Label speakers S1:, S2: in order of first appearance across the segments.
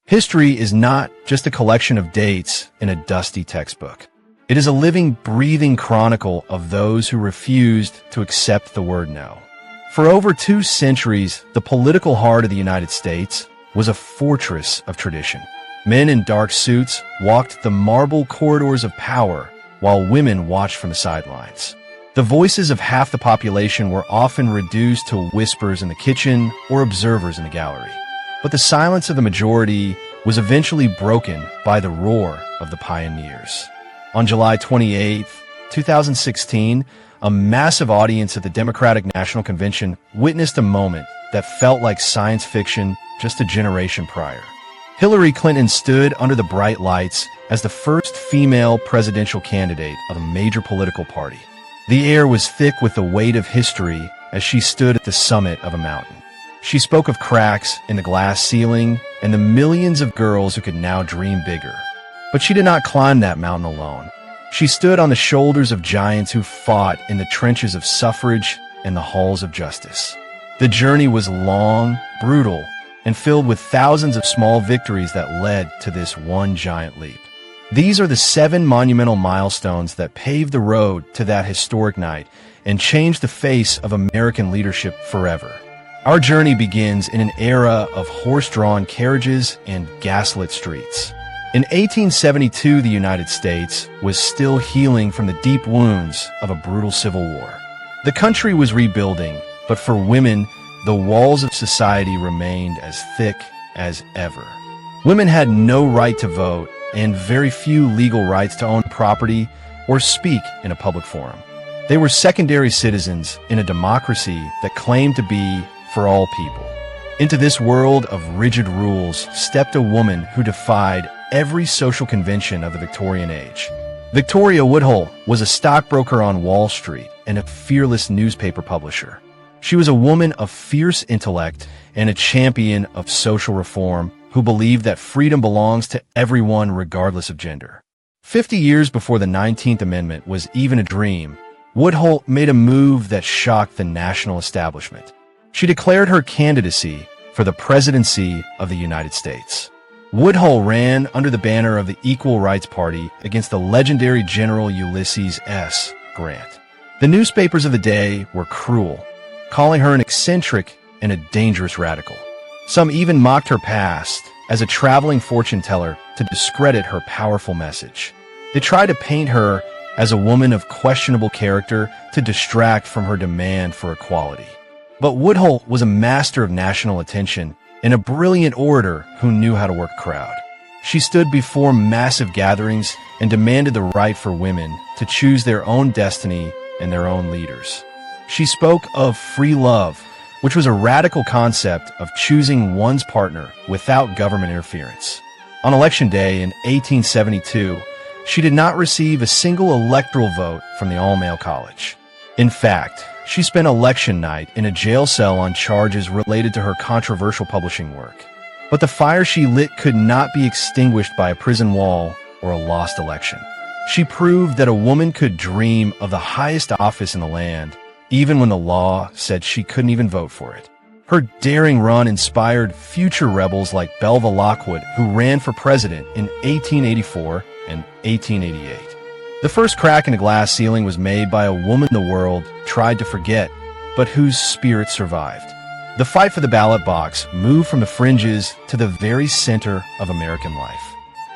S1: History is not just a collection of dates in a dusty textbook. It is a living, breathing chronicle of those who refused to accept the word no. For over 2 centuries, the political heart of the United States was a fortress of tradition. Men in dark suits walked the marble corridors of power, while women watched from the sidelines. The voices of half the population were often reduced to whispers in the kitchen or observers in the gallery. But the silence of the majority was eventually broken by the roar of the pioneers. On July 28, 2016, a massive audience at the Democratic National Convention witnessed a moment that felt like science fiction just a generation prior. Hillary Clinton stood under the bright lights as the first female presidential candidate of a major political party. The air was thick with the weight of history as she stood at the summit of a mountain. She spoke of cracks in the glass ceiling and the millions of girls who could now dream bigger. But she did not climb that mountain alone. She stood on the shoulders of giants who fought in the trenches of suffrage and the halls of justice. The journey was long, brutal, and filled with thousands of small victories that led to this one giant leap. These are the 7 monumental milestones that paved the road to that historic night and changed the face of American leadership forever. Our journey begins in an era of horse-drawn carriages and gaslit streets. In 1872, the United States was still healing from the deep wounds of a brutal civil war. The country was rebuilding, but for women, the walls of society remained as thick as ever. Women had no right to vote and very few legal rights to own property or speak in a public forum. They were secondary citizens in a democracy that claimed to be for all people. Into this world of rigid rules stepped a woman who defied every social convention of the Victorian age. Victoria Woodhull was a stockbroker on Wall Street and a fearless newspaper publisher. She was a woman of fierce intellect and a champion of social reform who believed that freedom belongs to everyone regardless of gender. 50 years before the 19th Amendment was even a dream, Woodhull made a move that shocked the national establishment. She declared her candidacy for the presidency of the United States. Woodhull ran under the banner of the Equal Rights Party against the legendary General Ulysses S. Grant. The newspapers of the day were cruel, calling her an eccentric and a dangerous radical. Some even mocked her past as a traveling fortune teller to discredit her powerful message. They tried to paint her as a woman of questionable character to distract from her demand for equality. But Woodhull was a master of national attention and a brilliant orator who knew how to work a crowd. She stood before massive gatherings and demanded the right for women to choose their own destiny and their own leaders. She spoke of free love, which was a radical concept of choosing one's partner without government interference. On Election Day in 1872, she did not receive a single electoral vote from the all-male college. In fact, she spent election night in a jail cell on charges related to her controversial publishing work. But the fire she lit could not be extinguished by a prison wall or a lost election. She proved that a woman could dream of the highest office in the land, even when the law said she couldn't even vote for it. Her daring run inspired future rebels like Belva Lockwood, who ran for president in 1884 and 1888. The first crack in the glass ceiling was made by a woman the world tried to forget, but whose spirit survived. The fight for the ballot box moved from the fringes to the very center of American life.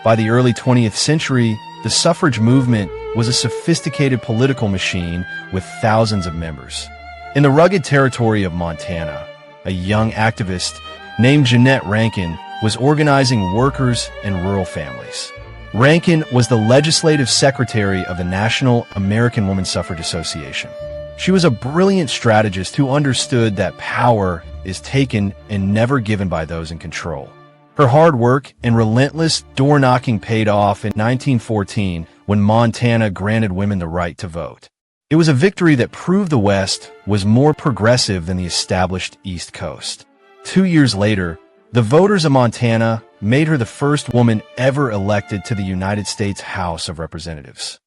S1: By the early 20th century, the suffrage movement was a sophisticated political machine with thousands of members. In the rugged territory of Montana, a young activist named Jeannette Rankin was organizing workers and rural families. Rankin was the legislative secretary of the National American Woman Suffrage Association. She was a brilliant strategist who understood that power is taken and never given by those in control. Her hard work and relentless door-knocking paid off in 1914 when Montana granted women the right to vote. It was a victory that proved the West was more progressive than the established East Coast. 2 years later, the voters of Montana made her the first woman ever elected to the United States House of Representatives.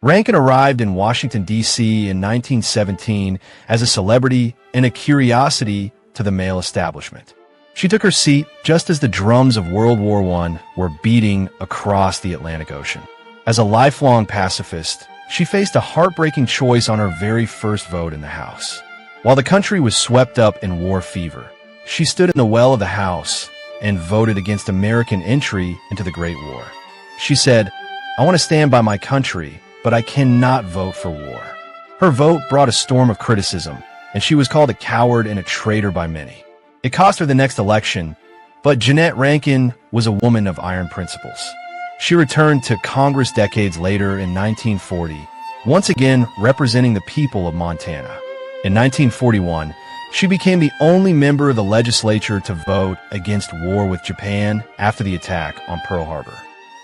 S1: Rankin arrived in Washington, D.C. in 1917 as a celebrity and a curiosity to the male establishment. She took her seat just as the drums of World War I were beating across the Atlantic Ocean. As a lifelong pacifist, she faced a heartbreaking choice on her very first vote in the House. While the country was swept up in war fever, she stood in the well of the House and voted against American entry into the Great War. She said, "I want to stand by my country, but I cannot vote for war." Her vote brought a storm of criticism, and she was called a coward and a traitor by many. It cost her the next election, but Jeannette Rankin was a woman of iron principles. She returned to Congress decades later in 1940, once again representing the people of Montana. In 1941, she became the only member of the legislature to vote against war with Japan after the attack on Pearl Harbor.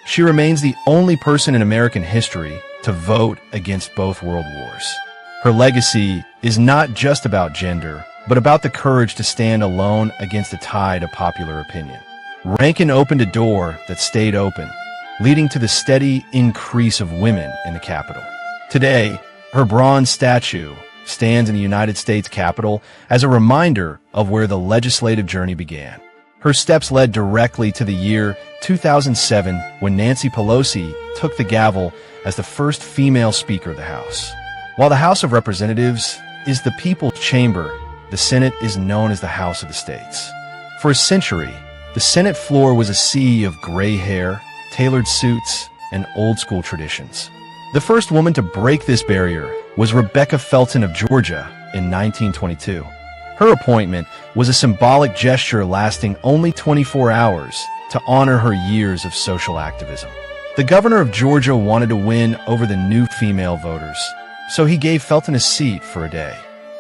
S1: She remains the only person in American history to vote against both world wars. Her legacy is not just about gender, but about the courage to stand alone against the tide of popular opinion. Rankin opened a door that stayed open, leading to the steady increase of women in the Capitol. Today, her bronze statue stands in the United States Capitol as a reminder of where the legislative journey began. Her steps led directly to the year 2007 when Nancy Pelosi took the gavel as the first female Speaker of the House. While the House of Representatives is the people's chamber, the Senate is known as the House of the States. For a century, the Senate floor was a sea of gray hair, tailored suits, and old-school traditions. The first woman to break this barrier was Rebecca Felton of Georgia in 1922. Her appointment was a symbolic gesture lasting only 24 hours to honor her years of social activism. The governor of Georgia wanted to win over the new female voters, so he gave Felton a seat for a day.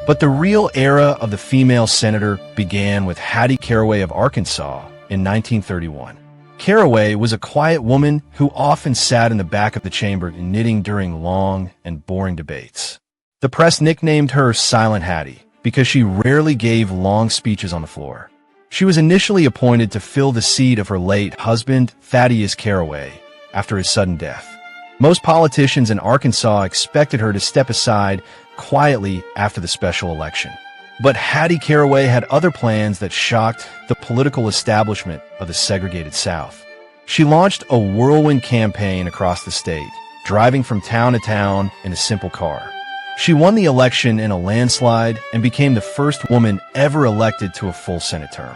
S1: But the real era of the female senator began with Hattie Caraway of Arkansas in 1931. Caraway was a quiet woman who often sat in the back of the chamber knitting during long and boring debates. The press nicknamed her Silent Hattie because she rarely gave long speeches on the floor. She was initially appointed to fill the seat of her late husband, Thaddeus Caraway, after his sudden death. Most politicians in Arkansas expected her to step aside quietly after the special election. But Hattie Caraway had other plans that shocked the political establishment of the segregated South. She launched a whirlwind campaign across the state, driving from town to town in a simple car. She won the election in a landslide and became the first woman ever elected to a full Senate term.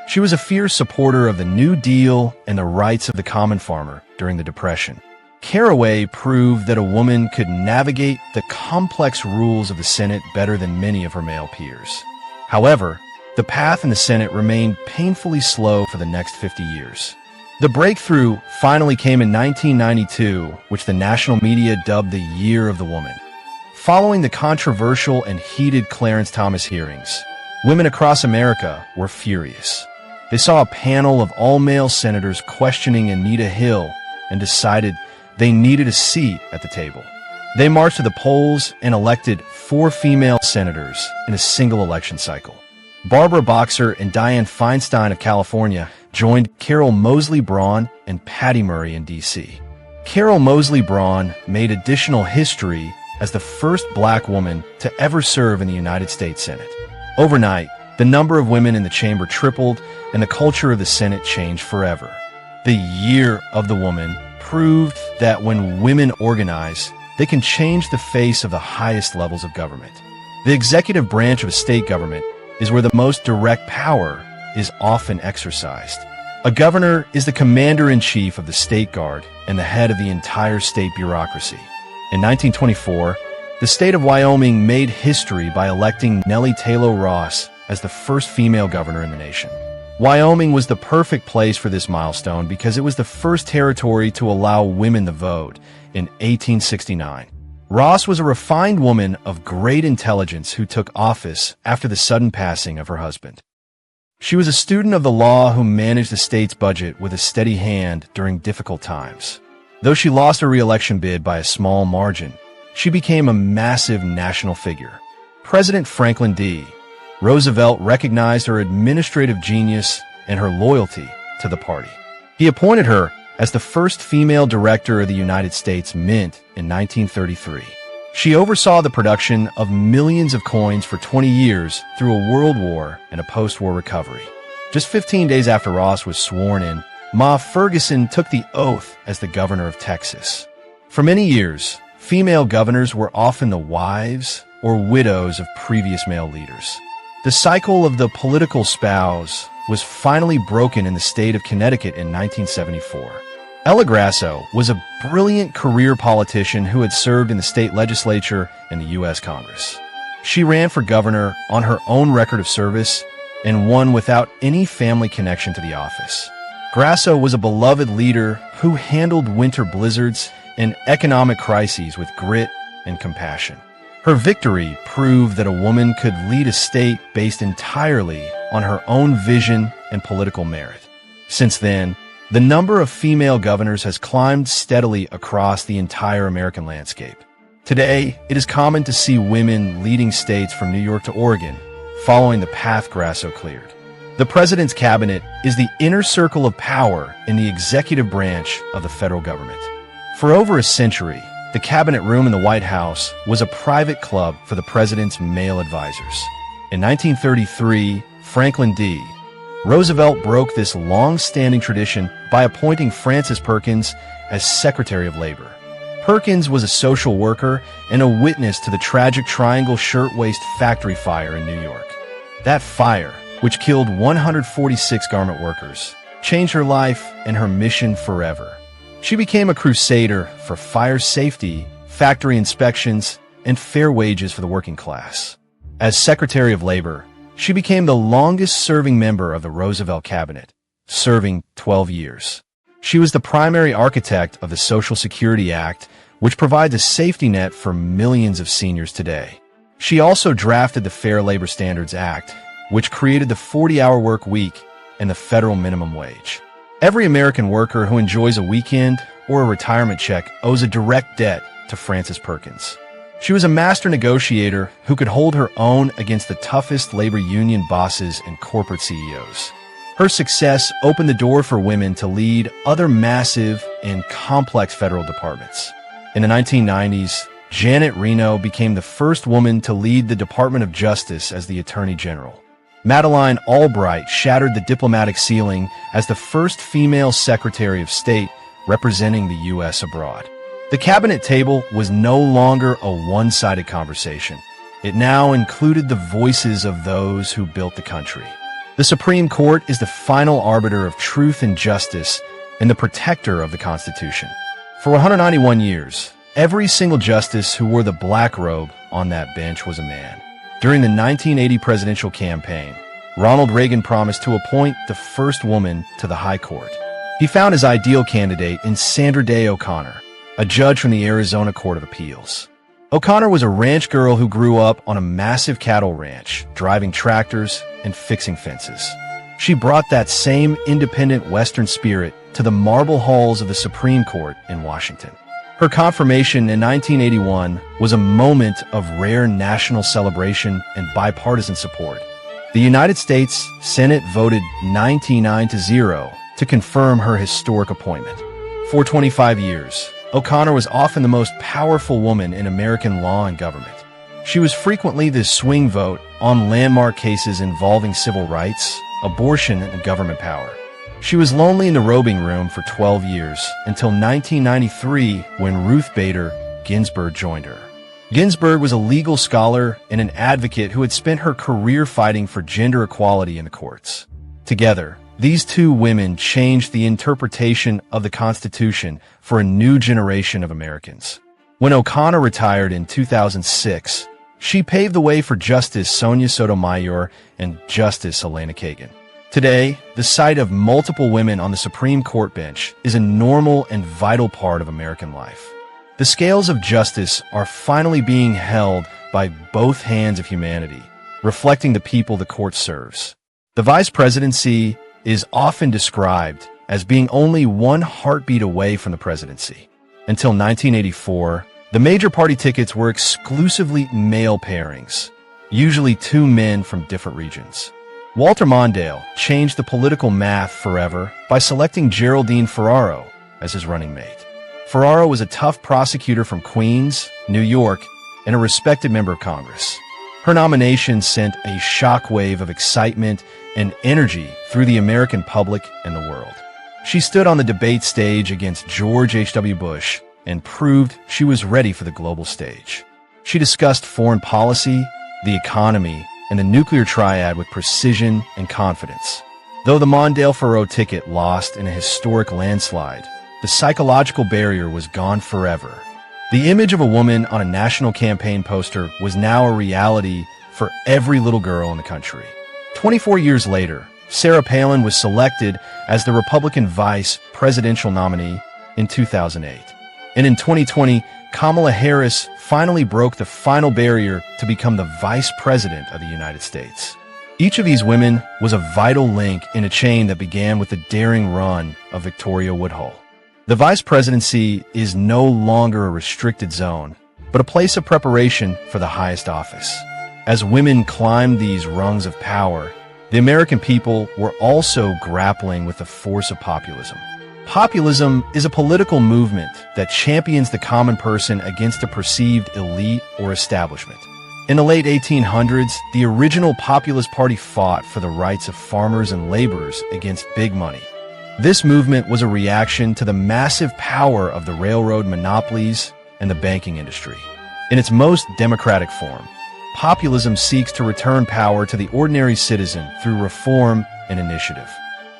S1: She was a fierce supporter of the New Deal and the rights of the common farmer during the Depression. Caraway proved that a woman could navigate the complex rules of the Senate better than many of her male peers. However, the path in the Senate remained painfully slow for the next 50 years. The breakthrough finally came in 1992, which the national media dubbed the Year of the Woman. Following the controversial and heated Clarence Thomas hearings, women across America were furious. They saw a panel of all-male senators questioning Anita Hill and decided they needed a seat at the table. They marched to the polls and elected 4 female senators in a single election cycle. Barbara Boxer and Dianne Feinstein of California joined Carol Moseley Braun and Patty Murray in D.C. Carol Moseley Braun made additional history as the first black woman to ever serve in the United States Senate. Overnight, the number of women in the chamber tripled, and the culture of the Senate changed forever. The Year of the Woman proved that when women organize, they can change the face of the highest levels of government. The executive branch of a state government is where the most direct power is often exercised. A governor is the commander-in-chief of the state guard and the head of the entire state bureaucracy. In 1924, the state of Wyoming made history by electing Nellie Tayloe Ross as the first female governor in the nation. Wyoming was the perfect place for this milestone because it was the first territory to allow women the vote in 1869. Ross was a refined woman of great intelligence who took office after the sudden passing of her husband. She was a student of the law who managed the state's budget with a steady hand during difficult times. Though she lost her re-election bid by a small margin, she became a massive national figure. President Franklin D. Roosevelt recognized her administrative genius and her loyalty to the party. He appointed her as the first female director of the United States Mint in 1933. She oversaw the production of millions of coins for 20 years through a world war and a post-war recovery. Just 15 days after Ross was sworn in, Ma Ferguson took the oath as the governor of Texas. For many years, female governors were often the wives or widows of previous male leaders. The cycle of the political spouse was finally broken in the state of Connecticut in 1974. Ella Grasso was a brilliant career politician who had served in the state legislature and the U.S. Congress. She ran for governor on her own record of service and won without any family connection to the office. Grasso was a beloved leader who handled winter blizzards and economic crises with grit and compassion. Her victory proved that a woman could lead a state based entirely on her own vision and political merit. Since then, the number of female governors has climbed steadily across the entire American landscape. Today, it is common to see women leading states from New York to Oregon, following the path Grasso cleared. The president's cabinet is the inner circle of power in the executive branch of the federal government. For over a century, the cabinet room in the White House was a private club for the president's male advisors. In 1933, Franklin D. Roosevelt broke this long-standing tradition by appointing Frances Perkins as Secretary of Labor. Perkins was a social worker and a witness to the tragic Triangle Shirtwaist Factory fire in New York. That fire, which killed 146 garment workers, changed her life and her mission forever. She became a crusader for fire safety, factory inspections, and fair wages for the working class. As Secretary of Labor, she became the longest-serving member of the Roosevelt cabinet, serving 12 years. She was the primary architect of the Social Security Act, which provides a safety net for millions of seniors today. She also drafted the Fair Labor Standards Act, which created the 40-hour work week and the federal minimum wage. Every American worker who enjoys a weekend or a retirement check owes a direct debt to Frances Perkins. She was a master negotiator who could hold her own against the toughest labor union bosses and corporate CEOs. Her success opened the door for women to lead other massive and complex federal departments. In the 1990s, Janet Reno became the first woman to lead the Department of Justice as the Attorney General. Madeleine Albright shattered the diplomatic ceiling as the first female Secretary of State representing the U.S. abroad. The cabinet table was no longer a one-sided conversation. It now included the voices of those who built the country. The Supreme Court is the final arbiter of truth and justice and the protector of the Constitution. For 191 years, every single justice who wore the black robe on that bench was a man. During the 1980 presidential campaign, Ronald Reagan promised to appoint the first woman to the High Court. He found his ideal candidate in Sandra Day O'Connor, a judge from the Arizona Court of Appeals. O'Connor was a ranch girl who grew up on a massive cattle ranch, driving tractors and fixing fences. She brought that same independent Western spirit to the marble halls of the Supreme Court in Washington. Her confirmation in 1981 was a moment of rare national celebration and bipartisan support. The United States Senate voted 99-0 to confirm her historic appointment. For 25 years, O'Connor was often the most powerful woman in American law and government. She was frequently the swing vote on landmark cases involving civil rights, abortion, and government power. She was lonely in the robing room for 12 years, until 1993 when Ruth Bader Ginsburg joined her. Ginsburg was a legal scholar and an advocate who had spent her career fighting for gender equality in the courts. Together, these two women changed the interpretation of the Constitution for a new generation of Americans. When O'Connor retired in 2006, she paved the way for Justice Sonia Sotomayor and Justice Elena Kagan. Today, the sight of multiple women on the Supreme Court bench is a normal and vital part of American life. The scales of justice are finally being held by both hands of humanity, reflecting the people the court serves. The vice presidency is often described as being only one heartbeat away from the presidency. Until 1984, the major party tickets were exclusively male pairings, usually two men from different regions. Walter Mondale changed the political math forever by selecting Geraldine Ferraro as his running mate. Ferraro was a tough prosecutor from Queens, New York, and a respected member of Congress. Her nomination sent a shockwave of excitement and energy through the American public and the world. She stood on the debate stage against George H.W. Bush and proved she was ready for the global stage. She discussed foreign policy, the economy, and the nuclear triad with precision and confidence. Though the Mondale-Farrow ticket lost in a historic landslide, the psychological barrier was gone forever. The image of a woman on a national campaign poster was now a reality for every little girl in the country. 24 years later, Sarah Palin was selected as the Republican vice presidential nominee in 2008. And in 2020, Kamala Harris finally broke the final barrier to become the vice president of the United States. Each of these women was a vital link in a chain that began with the daring run of Victoria Woodhull. The vice presidency is no longer a restricted zone, but a place of preparation for the highest office. As women climbed these rungs of power, the American people were also grappling with the force of populism. Populism is a political movement that champions the common person against a perceived elite or establishment. In the late 1800s, the original Populist Party fought for the rights of farmers and laborers against big money. This movement was a reaction to the massive power of the railroad monopolies and the banking industry. In its most democratic form, populism seeks to return power to the ordinary citizen through reform and initiative.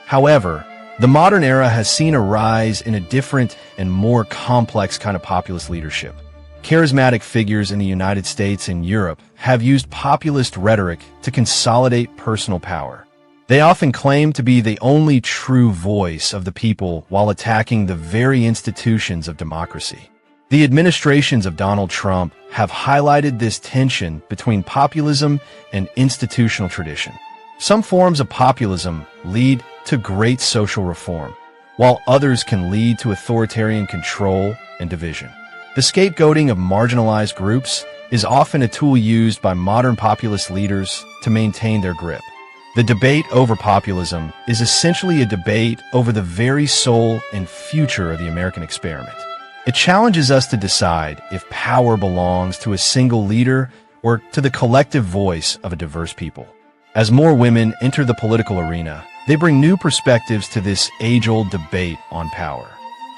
S1: However, the modern era has seen a rise in a different and more complex kind of populist leadership. Charismatic figures in the United States and Europe have used populist rhetoric to consolidate personal power. They often claim to be the only true voice of the people while attacking the very institutions of democracy. The administrations of Donald Trump have highlighted this tension between populism and institutional tradition. Some forms of populism lead to great social reform, while others can lead to authoritarian control and division. The scapegoating of marginalized groups is often a tool used by modern populist leaders to maintain their grip. The debate over populism is essentially a debate over the very soul and future of the American experiment. It challenges us to decide if power belongs to a single leader or to the collective voice of a diverse people. As more women enter the political arena, they bring new perspectives to this age-old debate on power.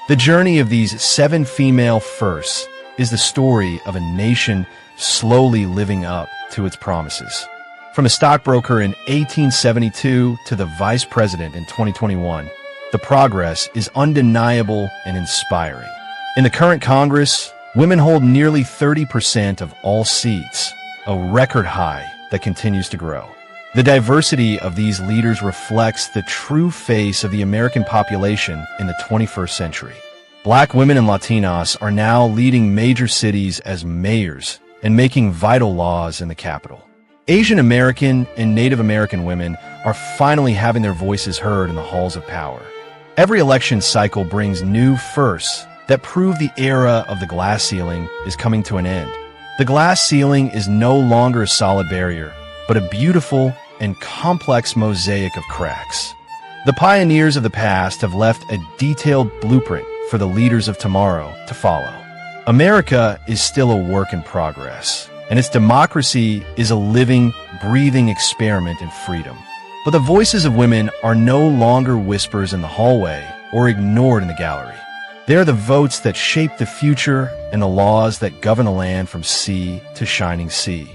S1: The journey of these 7 female firsts is the story of a nation slowly living up to its promises. From a stockbroker in 1872 to the vice president in 2021, the progress is undeniable and inspiring. In the current Congress, women hold nearly 30% of all seats, a record high that continues to grow. The diversity of these leaders reflects the true face of the American population in the 21st century. Black women and Latinas are now leading major cities as mayors and making vital laws in the Capitol. Asian American and Native American women are finally having their voices heard in the halls of power. Every election cycle brings new firsts that prove the era of the glass ceiling is coming to an end. The glass ceiling is no longer a solid barrier, but a beautiful and complex mosaic of cracks. The pioneers of the past have left a detailed blueprint for the leaders of tomorrow to follow. America is still a work in progress, and its democracy is a living, breathing experiment in freedom. But the voices of women are no longer whispers in the hallway or ignored in the gallery. They are the votes that shape the future and the laws that govern the land from sea to shining sea.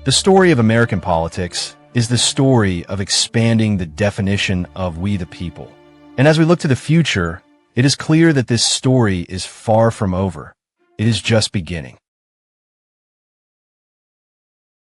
S1: The story of American politics is the story of expanding the definition of we the people. And as we look to the future, it is clear that this story is far from over. It is just beginning.